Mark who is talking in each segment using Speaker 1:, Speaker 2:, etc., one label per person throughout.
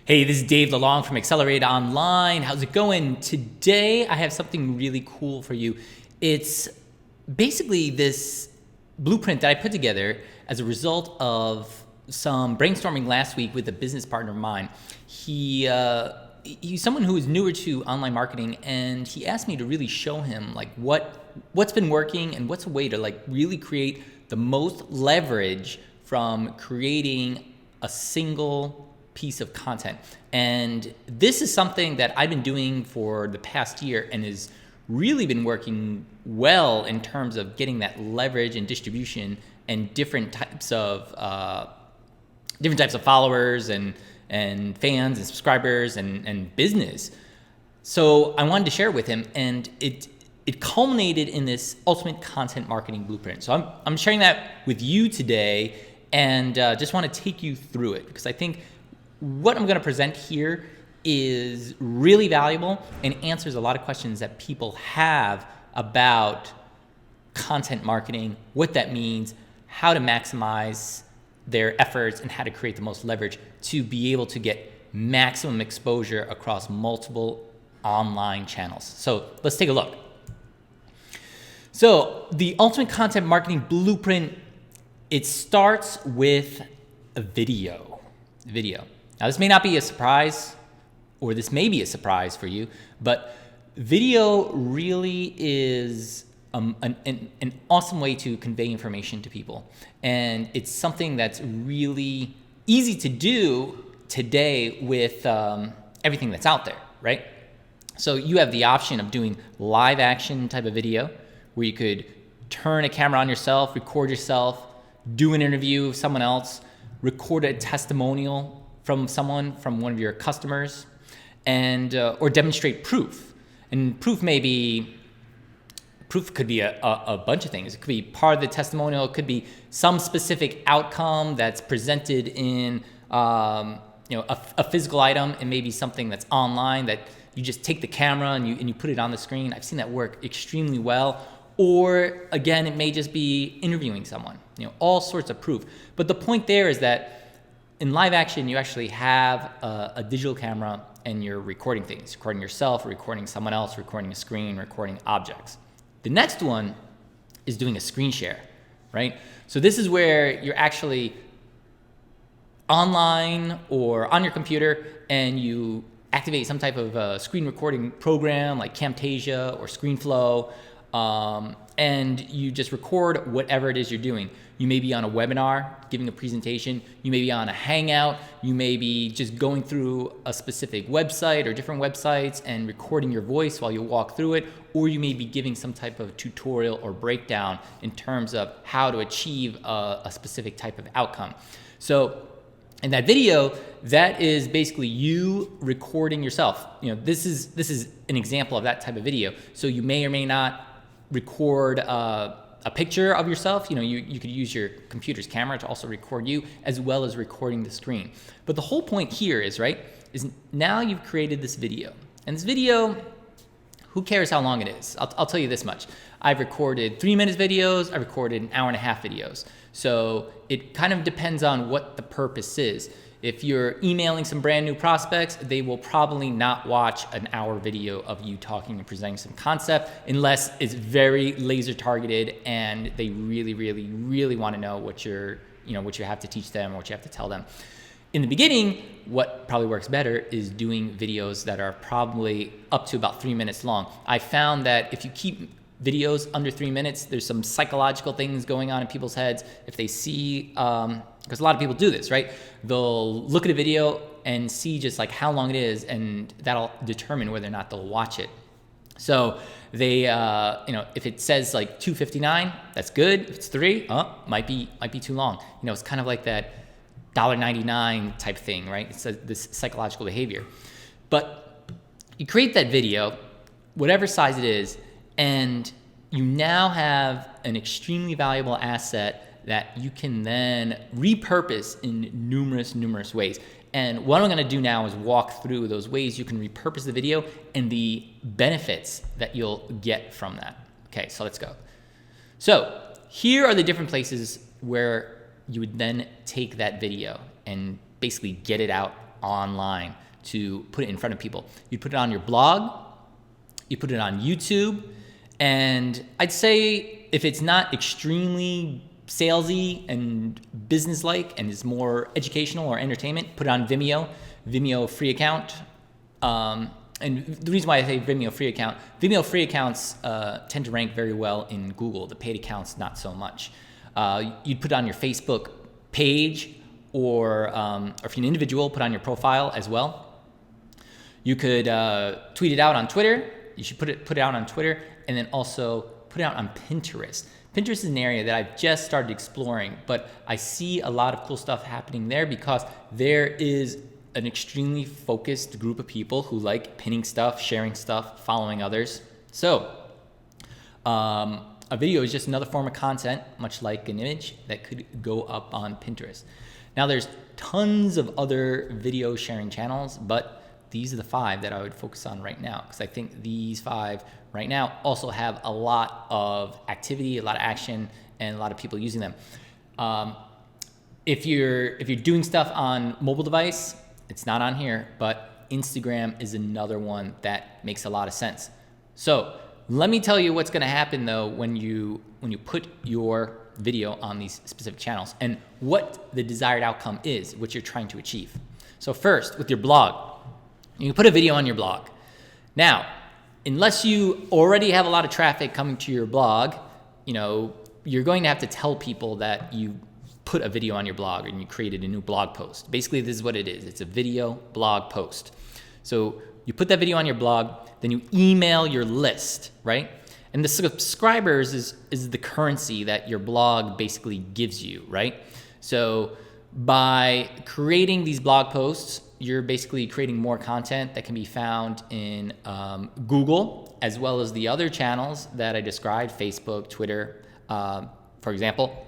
Speaker 1: Hey, this is Dave DeLong from Accelerate Online. How's it going? Today, I have something really cool for you. It's basically this blueprint that I put together as a result of some brainstorming last week with a business partner of mine. He's someone who is newer to online marketing, and he asked me to really show him like what's been working and what's a way to like really create the most leverage from creating a single piece of content. And this is something that I've been doing for the past year and has really been working well in terms of getting that leverage and distribution and different types of followers and fans and subscribers and business. So I wanted to share it with him, and it culminated in this ultimate content marketing blueprint. So I'm sharing that with you today, and just want to take you through it because I think what I'm going to present here is really valuable and answers a lot of questions that people have about content marketing, what that means, how to maximize their efforts, and how to create the most leverage to be able to get maximum exposure across multiple online channels. So let's take a look. So the ultimate content marketing blueprint, it starts with a video. Now, this may not be a surprise, or this may be a surprise for you, but video really is an awesome way to convey information to people. And it's something that's really easy to do today with everything that's out there, right? So you have the option of doing live action type of video where you could turn a camera on yourself, record yourself, do an interview with someone else, record a testimonial from someone, from one of your customers, and or demonstrate proof. And proof could be a bunch of things. It could be part of the testimonial. It could be some specific outcome that's presented in a physical item. It may be something that's online that you just take the camera and you put it on the screen. I've seen that work extremely well. Or again, it may just be interviewing someone. All sorts of proof. But the point there is that in live action, you actually have a digital camera and you're recording things, recording yourself, recording someone else, recording a screen, recording objects. The next one is doing a screen share, right? So this is where you're actually online or on your computer and you activate some type of screen recording program like Camtasia or ScreenFlow, and you just record whatever it is you're doing. You may be on a webinar giving a presentation, you may be on a hangout, you may be just going through a specific website or different websites and recording your voice while you walk through it, or you may be giving some type of tutorial or breakdown in terms of how to achieve a specific type of outcome. So in that video, that is basically you recording yourself. This is an example of that type of video. So you may or may not record a picture of yourself. You could use your computer's camera to also record you, as well as recording the screen. But the whole point here is now you've created this video. And this video, who cares how long it is? I'll tell you this much. I've recorded 3-minute videos. I've recorded an hour-and-a-half videos. So it kind of depends on what the purpose is. If you're emailing some brand new prospects, they will probably not watch an hour video of you talking and presenting some concept unless it's very laser targeted and they really, really, really want to know what you have to teach them or what you have to tell them. In the beginning, what probably works better is doing videos that are probably up to about 3 minutes long. I found that if you keep videos under 3 minutes, there's some psychological things going on in people's heads. If they see, because a lot of people do this, right? They'll look at a video and see just like how long it is, and that'll determine whether or not they'll watch it. So they, if it says like 2:59, that's good. If it's 3, might be too long. It's kind of like that $1.99 type thing, right? It's this psychological behavior. But you create that video, whatever size it is, and you now have an extremely valuable asset that you can then repurpose in numerous ways. And what I'm going to do now is walk through those ways you can repurpose the video and the benefits that you'll get from that. Okay, so let's go. So here are the different places where you would then take that video and basically get it out online to put it in front of people. You put it on your blog, you put it on YouTube, and I'd say if it's not extremely salesy and business-like and is more educational or entertainment, put it on Vimeo free account. And the reason why I say Vimeo free accounts tend to rank very well in Google. The paid accounts, not so much. You'd put it on your Facebook page, or if you're an individual, put on your profile as well. You could tweet it out on Twitter. You should put it out on Twitter, and then also put it out on Pinterest. Pinterest is an area that I've just started exploring, but I see a lot of cool stuff happening there because there is an extremely focused group of people who like pinning stuff, sharing stuff, following others. So a video is just another form of content, much like an image, that could go up on Pinterest. Now there's tons of other video sharing channels, but these are the 5 that I would focus on right now, because I think these 5 right now also have a lot of activity, a lot of action, and a lot of people using them. If you're doing stuff on mobile device, it's not on here, but Instagram is another one that makes a lot of sense. So let me tell you what's going to happen though when you put your video on these specific channels and what the desired outcome is, what you're trying to achieve. So first, with your blog, you can put a video on your blog. Now, unless you already have a lot of traffic coming to your blog, you're going to have to tell people that you put a video on your blog and you created a new blog post. Basically, this is what it is. It's a video blog post. So you put that video on your blog, then you email your list, right? And the subscribers is the currency that your blog basically gives you, right? So by creating these blog posts, you're basically creating more content that can be found in Google, as well as the other channels that I described, Facebook, Twitter, for example.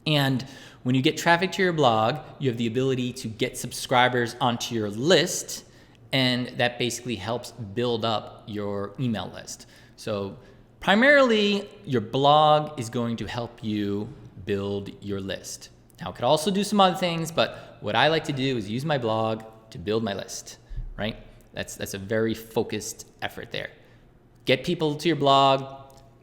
Speaker 1: And when you get traffic to your blog, you have the ability to get subscribers onto your list, and that basically helps build up your email list. So primarily, your blog is going to help you build your list. Now, it could also do some other things, but what I like to do is use my blog to build my list, right? That's a very focused effort there. Get people to your blog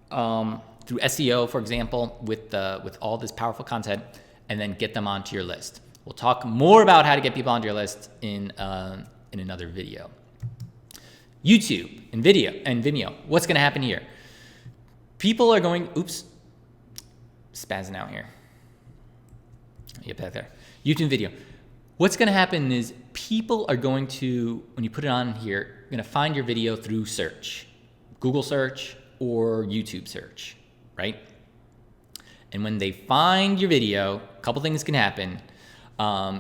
Speaker 1: through SEO, for example, with all this powerful content, and then get them onto your list. We'll talk more about how to get people onto your list in another video. YouTube and Vimeo. What's going to happen here? People are going, spazzing out here. Get back there. YouTube video. What's going to happen is people are going to, when you put it on here, going to find your video through search, Google search or YouTube search, right? And when they find your video, a couple things can happen.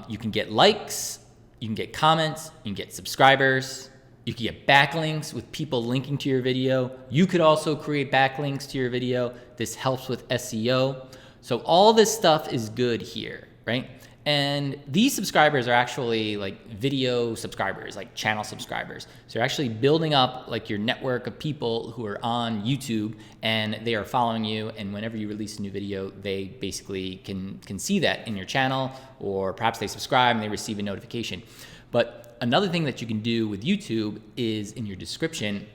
Speaker 1: You can get likes, you can get comments, you can get subscribers, you can get backlinks with people linking to your video. You could also create backlinks to your video. This helps with SEO. So all this stuff is good here, right? And these subscribers are actually like video subscribers, like channel subscribers. So you're actually building up like your network of people who are on YouTube and they are following you. And whenever you release a new video, they basically can see that in your channel, or perhaps they subscribe and they receive a notification. But another thing that you can do with YouTube is in your description,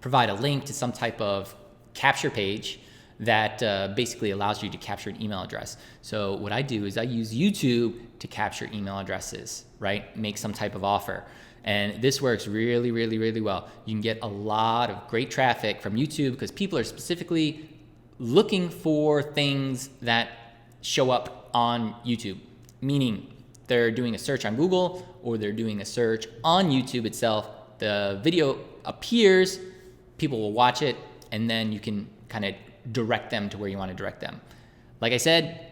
Speaker 1: provide a link to some type of capture page that basically allows you to capture an email address. So what I do is I use YouTube to capture email addresses, right? Make some type of offer. And this works really, really, really well. You can get a lot of great traffic from YouTube because people are specifically looking for things that show up on YouTube, meaning they're doing a search on Google or they're doing a search on YouTube itself. The video appears, people will watch it, and then you can kind of direct them to where you want to direct them. Like I said,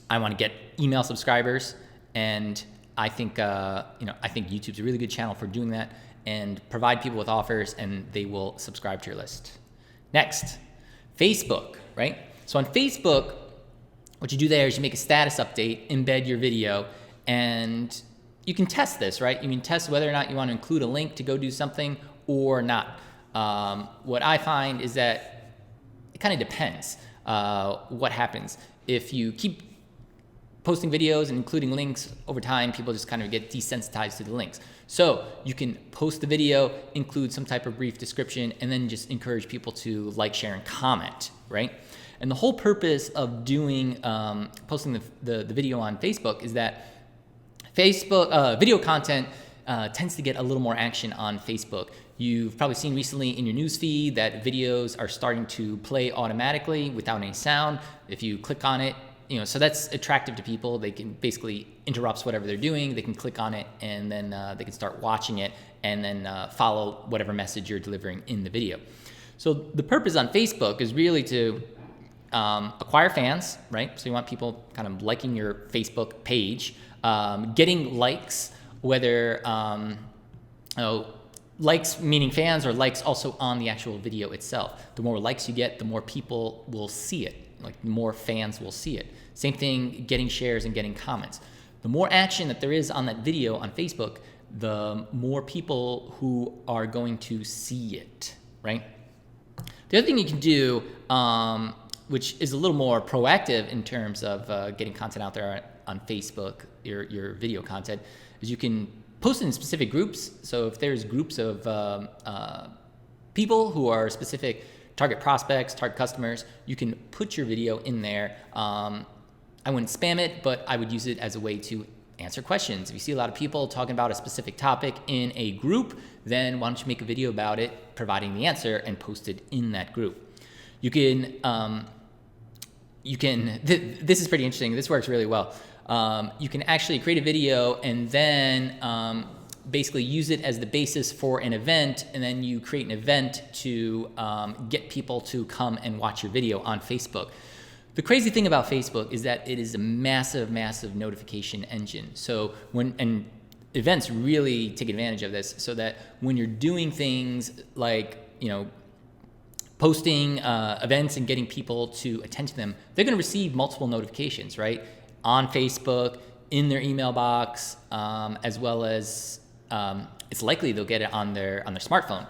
Speaker 1: I want to get email subscribers, and I think I think YouTube's a really good channel for doing that, and provide people with offers and they will subscribe to your list. Next, Facebook, right? So on Facebook, what you do there is you make a status update, embed your video, and you can test this, right? You can test whether or not you want to include a link to go do something or not. What I find is that it kind of depends what happens. If you keep posting videos and including links, over time, people just kind of get desensitized to the links. So you can post the video, include some type of brief description, and then just encourage people to like, share, and comment, right? And the whole purpose of doing posting the video on Facebook is that Facebook video content tends to get a little more action on Facebook. You've probably seen recently in your news feed that videos are starting to play automatically without any sound. If you click on it, so that's attractive to people. They can basically interrupts whatever they're doing. They can click on it and then they can start watching it and then follow whatever message you're delivering in the video. So the purpose on Facebook is really to acquire fans, right? So you want people kind of liking your Facebook page, getting likes, whether likes meaning fans or likes also on the actual video itself. The more likes you get, the more people will see it. Like more fans will see it. Same thing, getting shares and getting comments. The more action that there is on that video on Facebook, the more people who are going to see it, right? The other thing you can do, which is a little more proactive in terms of getting content out there on Facebook, your video content, is you can post in specific groups. So if there's groups of people who are specific target prospects, target customers, you can put your video in there. I wouldn't spam it, but I would use it as a way to answer questions. If you see a lot of people talking about a specific topic in a group, then why don't you make a video about it, providing the answer, and post it in that group. You can, this is pretty interesting. This works really well. You can actually create a video and then basically use it as the basis for an event, and then you create an event to get people to come and watch your video on Facebook. The crazy thing about Facebook is that it is a massive, massive notification engine. So and events really take advantage of this, so that when you're doing things like, posting events and getting people to attend to them, they're going to receive multiple notifications, right? On Facebook, in their email box, as well as it's likely they'll get it on their smartphone.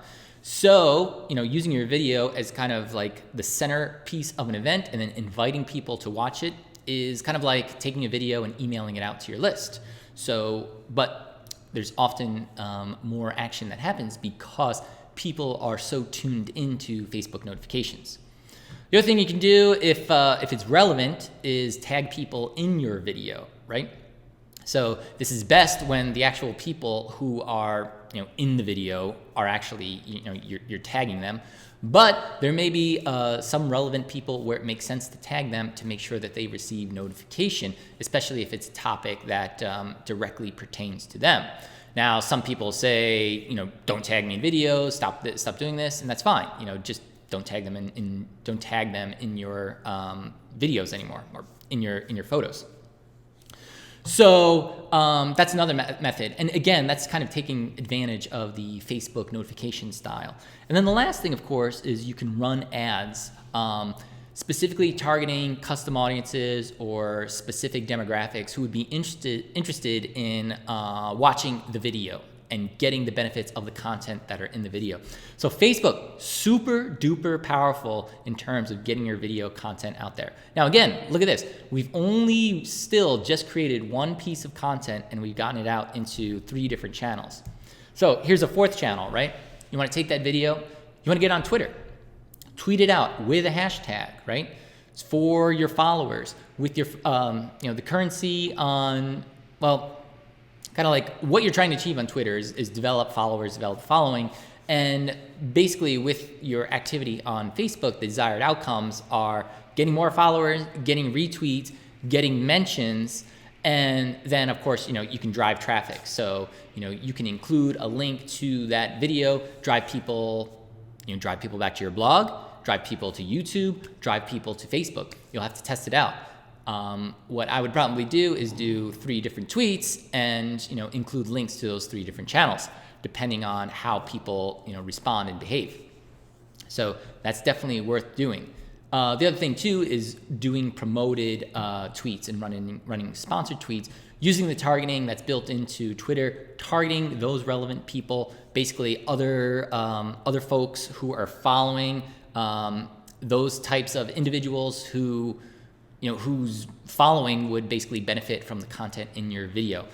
Speaker 1: So, using your video as kind of like the centerpiece of an event and then inviting people to watch it is kind of like taking a video and emailing it out to your list. So, but there's often more action that happens because people are so tuned into Facebook notifications. The other thing you can do if it's relevant is tag people in your video, right? So this is best when the actual people who are in the video are actually you're tagging them, but there may be some relevant people where it makes sense to tag them to make sure that they receive notification, especially if it's a topic that directly pertains to them. Now, some people say don't tag me in videos, stop doing this, and that's fine. Just don't tag them don't tag them in your videos anymore or in your photos. So that's another method. And again, that's kind of taking advantage of the Facebook notification style. And then the last thing, of course, is you can run ads specifically targeting custom audiences or specific demographics who would be interested in watching the video and getting the benefits of the content that are in the video. So Facebook, super duper powerful in terms of getting your video content out there. Now again, look at this. We've only still just created one piece of content and we've gotten it out into 3 different channels. So here's a 4th channel, right? You wanna take that video, you wanna get on Twitter. Tweet it out with a hashtag, right? It's for your followers with your, the currency on, kind of like what you're trying to achieve on Twitter is develop followers, develop following. And basically with your activity on Facebook, the desired outcomes are getting more followers, getting retweets, getting mentions, and then of course, you can drive traffic. So, you can include a link to that video, drive people back to your blog, drive people to YouTube, drive people to Facebook. You'll have to test it out. What I would probably do is do 3 different tweets and include links to those 3 different channels, depending on how people respond and behave. So that's definitely worth doing. The other thing too is doing promoted tweets and running sponsored tweets, using the targeting that's built into Twitter, targeting those relevant people, basically other folks who are following those types of individuals who whose following would basically benefit from the content in your video.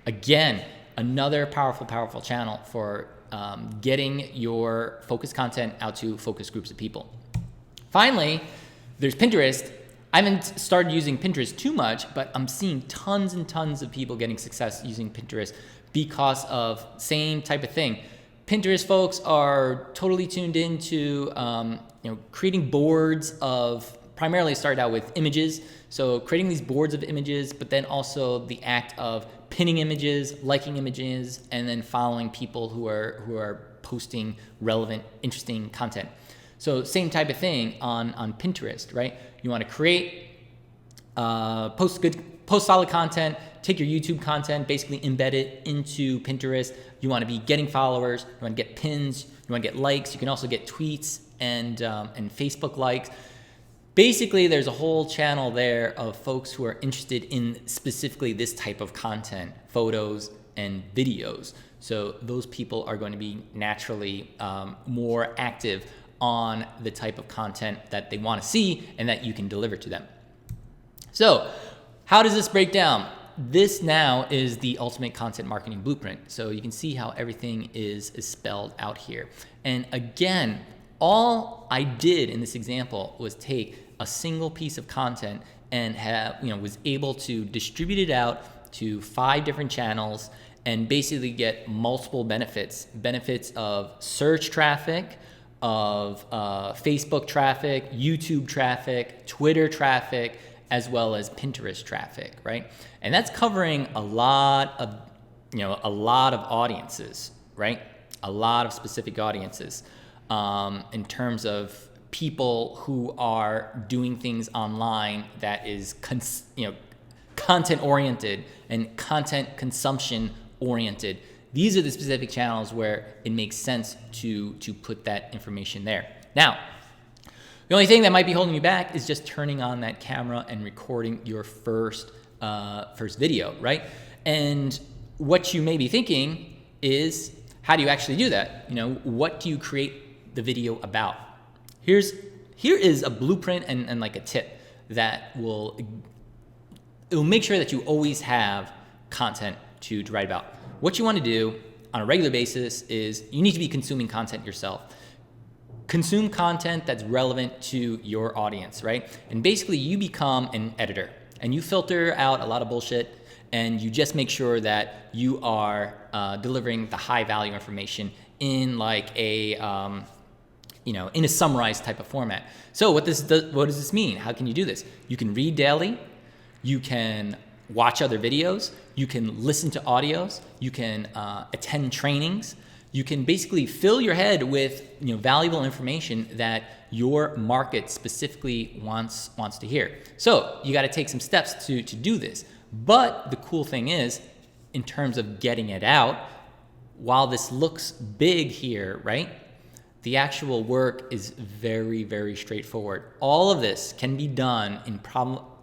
Speaker 1: Again, another powerful channel for getting your focused content out to focused groups of people. Finally, there's Pinterest. I haven't started using Pinterest too much, but I'm seeing tons and tons of people getting success using Pinterest because of same type of thing. Pinterest folks are totally tuned into creating boards of, primarily started out with images. So creating these boards of images, but then also the act of pinning images, liking images, and then following people who are posting relevant, interesting content. So same type of thing on Pinterest, right? You want to create, post solid content, take your YouTube content, basically embed it into Pinterest. You want to be getting followers, you want to get pins, you want to get likes. You can also get tweets and Facebook likes. Basically, there's a whole channel there of folks who are interested in specifically this type of content, photos and videos. So those people are going to be naturally more active on the type of content that they want to see and that you can deliver to them. So how does this break down? This now is the ultimate content marketing blueprint. So you can see how everything is spelled out here. And again, all I did in this example was take a single piece of content and was able to distribute it out to 5 different channels and basically get multiple benefits of search traffic, of Facebook traffic, YouTube traffic, Twitter traffic, as well as Pinterest traffic, right? And that's covering a lot of audiences, right? A lot of specific audiences in terms of people who are doing things online that is content oriented and content consumption oriented. These are the specific channels where it makes sense to put that information there. Now, the only thing that might be holding you back is just turning on that camera and recording your first video, right? And what you may be thinking is, how do you actually do that? What do you create the video about? Here is a blueprint and like a tip that will make sure that you always have content to write about. What you want to do on a regular basis is you need to be consuming content yourself. Consume content that's relevant to your audience, right? And basically you become an editor and you filter out a lot of bullshit and you just make sure that you are delivering the high value information in like a in a summarized type of format. So what does this mean? How can you do this? You can read daily, you can watch other videos, you can listen to audios, you can attend trainings, you can basically fill your head with valuable information that your market specifically wants to hear. So you got to take some steps to do this. But the cool thing is, in terms of getting it out, while this looks big here, right? The actual work is very, very straightforward. All of this can be done in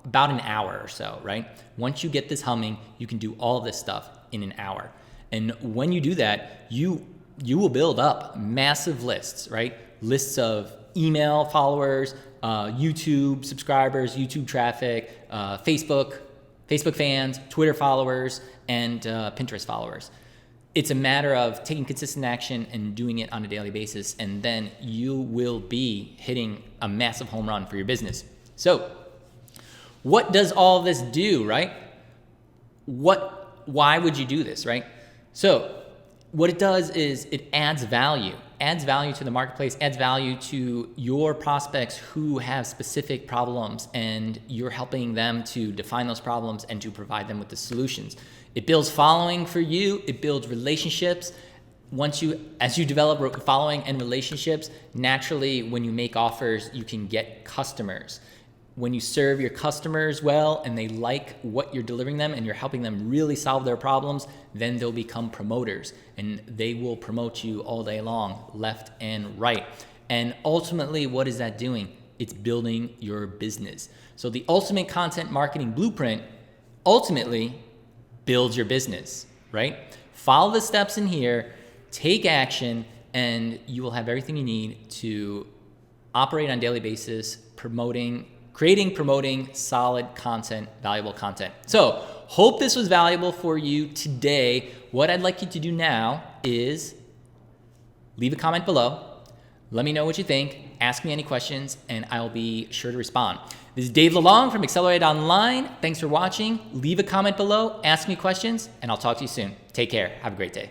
Speaker 1: about an hour or so, right? Once you get this humming, you can do all of this stuff in an hour. And when you do that, you will build up massive lists, right? Lists of email followers, YouTube subscribers, YouTube traffic, Facebook fans, Twitter followers, and Pinterest followers. It's a matter of taking consistent action and doing it on a daily basis, and then you will be hitting a massive home run for your business. So what does all this do, right? Why would you do this, right? So what it does is it adds value to the marketplace, adds value to your prospects who have specific problems, and you're helping them to define those problems and to provide them with the solutions. It builds following for you, it builds relationships. As you develop following and relationships, naturally when you make offers, you can get customers. When you serve your customers well and they like what you're delivering them and you're helping them really solve their problems, then they'll become promoters and they will promote you all day long, left and right. And ultimately, what is that doing? It's building your business. So the ultimate content marketing blueprint ultimately builds your business, right? Follow the steps in here, take action, and you will have everything you need to operate on a daily basis, promoting creating, promoting solid content, valuable content. So hope this was valuable for you today. What I'd like you to do now is leave a comment below. Let me know what you think. Ask me any questions, and I'll be sure to respond. This is Dave Lalong from Accelerate Online. Thanks for watching. Leave a comment below. Ask me questions, and I'll talk to you soon. Take care. Have a great day.